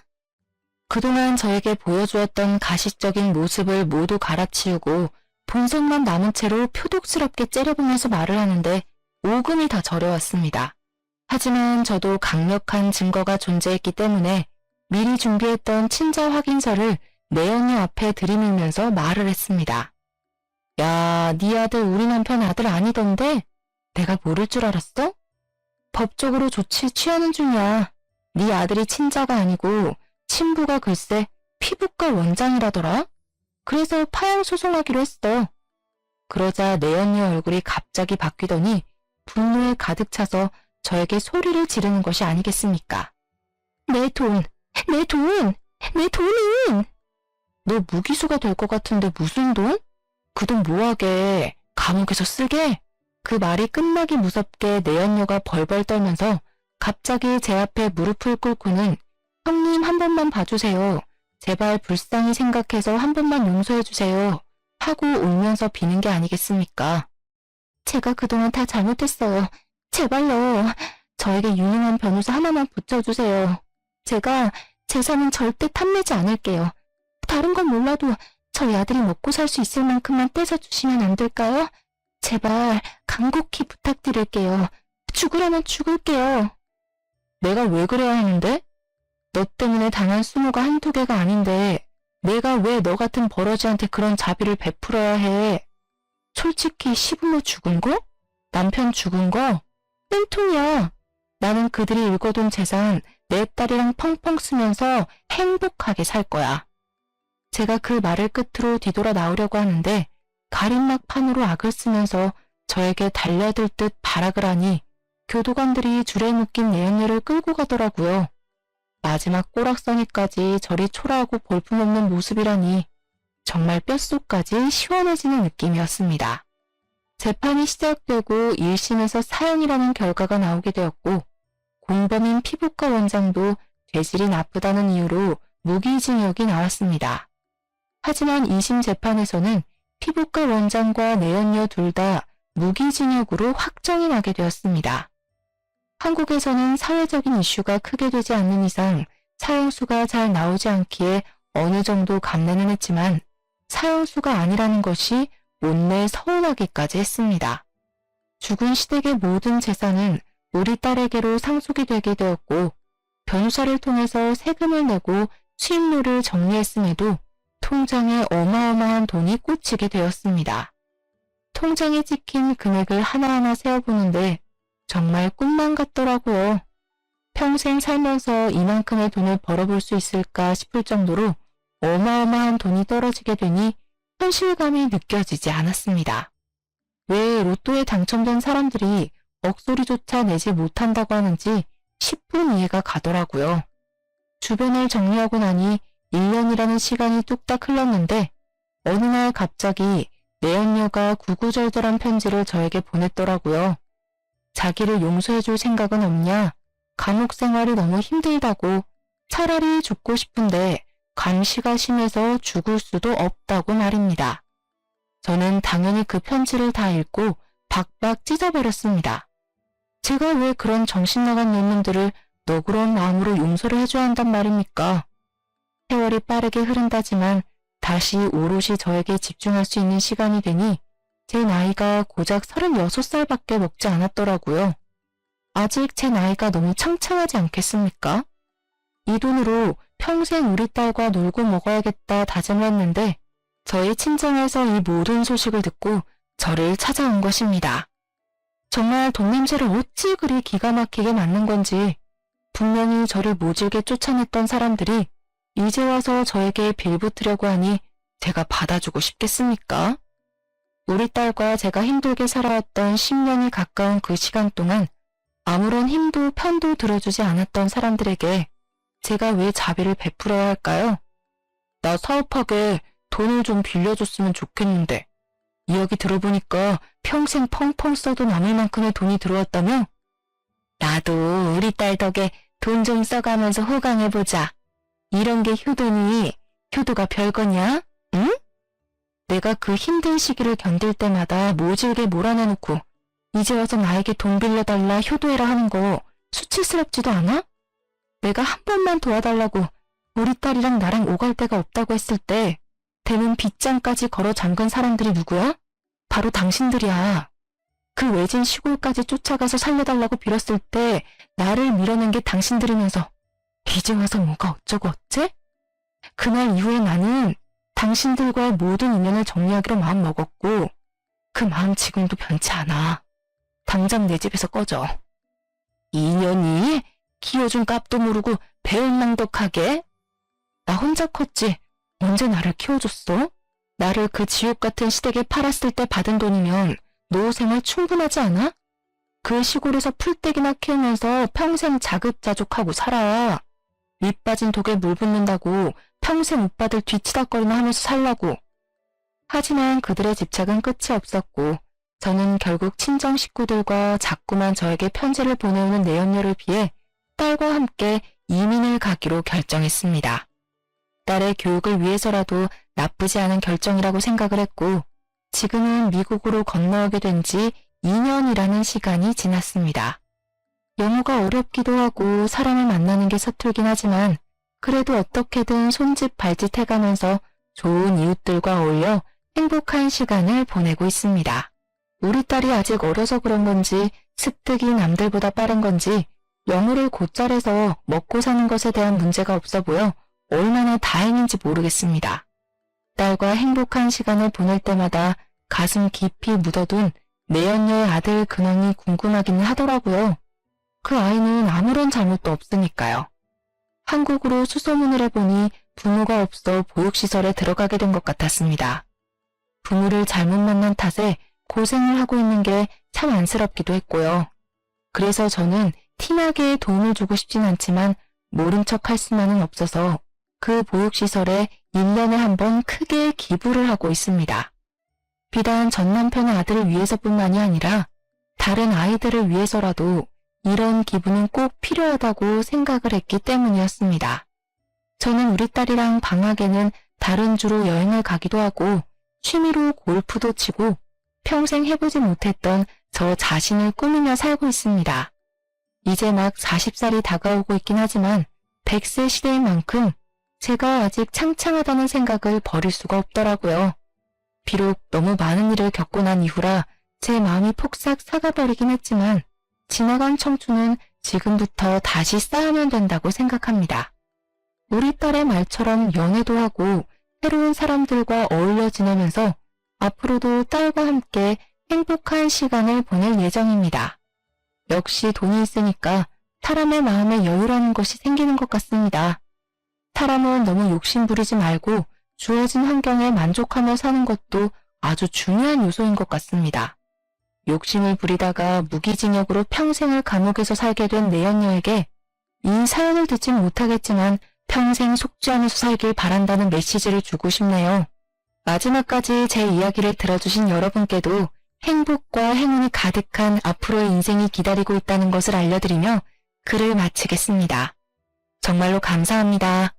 그동안 저에게 보여주었던 가식적인 모습을 모두 갈아치우고 본성만 남은 채로 표독스럽게 째려보면서 말을 하는데 오금이 다 저려왔습니다. 하지만 저도 강력한 증거가 존재했기 때문에 미리 준비했던 친자 확인서를 내연녀 앞에 들이밀면서 말을 했습니다. 야, 네 아들 우리 남편 아들 아니던데? 내가 모를 줄 알았어? 법적으로 조치 취하는 중이야. 네 아들이 친자가 아니고 친부가 글쎄 피부과 원장이라더라. 그래서 파양 소송하기로 했어. 그러자 내연녀 얼굴이 갑자기 바뀌더니 분노에 가득 차서 저에게 소리를 지르는 것이 아니겠습니까? 내 돈! 내 돈! 내 돈은! 너 무기수가 될 것 같은데 무슨 돈? 그 돈 뭐하게? 감옥에서 쓰게? 그 말이 끝나기 무섭게 내연녀가 벌벌 떨면서 갑자기 제 앞에 무릎을 꿇고는 형님 한 번만 봐주세요. 제발 불쌍히 생각해서 한 번만 용서해주세요. 하고 울면서 비는 게 아니겠습니까? 제가 그동안 다 잘못했어요. 제발요. 저에게 유능한 변호사 하나만 붙여주세요. 제가 재산은 절대 탐내지 않을게요. 다른 건 몰라도 저희 아들이 먹고 살 수 있을 만큼만 떼서주시면 안 될까요? 제발 간곡히 부탁드릴게요. 죽으라면 죽을게요. 내가 왜 그래야 하는데? 너 때문에 당한 수모가 한두 개가 아닌데 내가 왜 너 같은 버러지한테 그런 자비를 베풀어야 해? 솔직히 시부모 죽은 거? 남편 죽은 거? 땡통이야. 나는 그들이 읽어둔 재산 내 딸이랑 펑펑 쓰면서 행복하게 살 거야. 제가 그 말을 끝으로 뒤돌아 나오려고 하는데 가림막 판으로 악을 쓰면서 저에게 달려들 듯 발악을 하니 교도관들이 줄에 묶인 내연녀를 끌고 가더라고요. 마지막 꼬락서니까지 저리 초라하고 볼품없는 모습이라니 정말 뼛속까지 시원해지는 느낌이었습니다. 재판이 시작되고 1심에서 사형이라는 결과가 나오게 되었고 공범인 피부과 원장도 죄질이 나쁘다는 이유로 무기징역이 나왔습니다. 하지만 2심 재판에서는 피부과 원장과 내연녀 둘 다 무기징역으로 확정이 나게 되었습니다. 한국에서는 사회적인 이슈가 크게 되지 않는 이상 사형수가 잘 나오지 않기에 어느 정도 감내는 했지만 사형수가 아니라는 것이 못내 서운하기까지 했습니다. 죽은 시댁의 모든 재산은 우리 딸에게로 상속이 되게 되었고 변호사를 통해서 세금을 내고 수입료를 정리했음에도 통장에 어마어마한 돈이 꽂히게 되었습니다. 통장에 찍힌 금액을 하나하나 세어보는데 정말 꿈만 같더라고요. 평생 살면서 이만큼의 돈을 벌어볼 수 있을까 싶을 정도로 어마어마한 돈이 떨어지게 되니 현실감이 느껴지지 않았습니다. 왜 로또에 당첨된 사람들이 억소리조차 내지 못한다고 하는지 10분 이해가 가더라고요. 주변을 정리하고 나니 1년이라는 시간이 뚝딱 흘렀는데 어느 날 갑자기 내연녀가 구구절절한 편지를 저에게 보냈더라고요. 자기를 용서해줄 생각은 없냐? 감옥 생활이 너무 힘들다고 차라리 죽고 싶은데 감시가 심해서 죽을 수도 없다고 말입니다. 저는 당연히 그 편지를 다 읽고 박박 찢어버렸습니다. 제가 왜 그런 정신나간 놈들을 너그러운 마음으로 용서를 해줘야 한단 말입니까? 세월이 빠르게 흐른다지만 다시 오롯이 저에게 집중할 수 있는 시간이 되니 제 나이가 고작 36살밖에 먹지 않았더라고요. 아직 제 나이가 너무 창창하지 않겠습니까? 이 돈으로 평생 우리 딸과 놀고 먹어야겠다 다짐을 했는데 저희 친정에서 이 모든 소식을 듣고 저를 찾아온 것입니다. 정말 돈 냄새를 어찌 그리 기가 막히게 맡는 건지 분명히 저를 모질게 쫓아냈던 사람들이 이제 와서 저에게 빌붙으려고 하니 제가 받아주고 싶겠습니까? 우리 딸과 제가 힘들게 살아왔던 10년이 가까운 그 시간 동안 아무런 힘도 편도 들어주지 않았던 사람들에게 제가 왜 자비를 베풀어야 할까요? 나 사업하게 돈을 좀 빌려줬으면 좋겠는데 이야기 들어보니까 평생 펑펑 써도 남을 만큼의 돈이 들어왔다며? 나도 우리 딸 덕에 돈 좀 써가면서 호강해보자. 이런 게 효도니 효도가 별거냐? 응? 내가 그 힘든 시기를 견딜 때마다 모질게 몰아내놓고 이제 와서 나에게 돈 빌려달라 효도해라 하는 거 수치스럽지도 않아? 내가 한 번만 도와달라고 우리 딸이랑 나랑 오갈 데가 없다고 했을 때 대문 빗장까지 걸어 잠근 사람들이 누구야? 바로 당신들이야. 그 외진 시골까지 쫓아가서 살려달라고 빌었을 때 나를 밀어낸 게 당신들이면서 이제 와서 뭐가 어쩌고 어째? 그날 이후에 나는 당신들과의 모든 인연을 정리하기로 마음먹었고 그 마음 지금도 변치 않아. 당장 내 집에서 꺼져. 인연이? 키워준 값도 모르고 배은망덕하게? 나 혼자 컸지. 언제 나를 키워줬어? 나를 그 지옥 같은 시댁에 팔았을 때 받은 돈이면 노후 생활 충분하지 않아? 그 시골에서 풀떼기나 키우면서 평생 자급자족하고 살아. 밑 빠진 독에 물 붓는다고 평생 오빠들 뒤치다거리나 하면서 살라고. 하지만 그들의 집착은 끝이 없었고 저는 결국 친정 식구들과 자꾸만 저에게 편지를 보내오는 내연녀를 피해 딸과 함께 이민을 가기로 결정했습니다. 딸의 교육을 위해서라도 나쁘지 않은 결정이라고 생각을 했고 지금은 미국으로 건너오게 된 지 2년이라는 시간이 지났습니다. 영어가 어렵기도 하고 사람을 만나는 게 서툴긴 하지만 그래도 어떻게든 손짓 발짓 해가면서 좋은 이웃들과 어울려 행복한 시간을 보내고 있습니다. 우리 딸이 아직 어려서 그런 건지 습득이 남들보다 빠른 건지 영어를 곧잘해서 먹고 사는 것에 대한 문제가 없어 보여 얼마나 다행인지 모르겠습니다. 딸과 행복한 시간을 보낼 때마다 가슴 깊이 묻어둔 내연녀의 아들 근황이 궁금하기는 하더라고요. 그 아이는 아무런 잘못도 없으니까요. 한국으로 수소문을 해보니 부모가 없어 보육시설에 들어가게 된 것 같았습니다. 부모를 잘못 만난 탓에 고생을 하고 있는 게 참 안쓰럽기도 했고요. 그래서 저는 티나게 도움을 주고 싶진 않지만 모른 척 할 수만은 없어서 그 보육시설에 1년에 한 번 크게 기부를 하고 있습니다. 비단 전 남편의 아들을 위해서뿐만이 아니라 다른 아이들을 위해서라도 이런 기부는 꼭 필요하다고 생각을 했기 때문이었습니다. 저는 우리 딸이랑 방학에는 다른 주로 여행을 가기도 하고 취미로 골프도 치고 평생 해보지 못했던 저 자신을 꾸미며 살고 있습니다. 이제 막 40살이 다가오고 있긴 하지만 100세 시대인 만큼 제가 아직 창창하다는 생각을 버릴 수가 없더라고요. 비록 너무 많은 일을 겪고 난 이후라 제 마음이 폭삭 사가버리긴 했지만 지나간 청춘은 지금부터 다시 쌓으면 된다고 생각합니다. 우리 딸의 말처럼 연애도 하고 새로운 사람들과 어울려 지내면서 앞으로도 딸과 함께 행복한 시간을 보낼 예정입니다. 역시 돈이 있으니까 사람의 마음에 여유라는 것이 생기는 것 같습니다. 사람은 너무 욕심부리지 말고 주어진 환경에 만족하며 사는 것도 아주 중요한 요소인 것 같습니다. 욕심을 부리다가 무기징역으로 평생을 감옥에서 살게 된 내연녀에게 이 사연을 듣진 못하겠지만 평생 속죄하면서 살길 바란다는 메시지를 주고 싶네요. 마지막까지 제 이야기를 들어주신 여러분께도 행복과 행운이 가득한 앞으로의 인생이 기다리고 있다는 것을 알려드리며 글을 마치겠습니다. 정말로 감사합니다.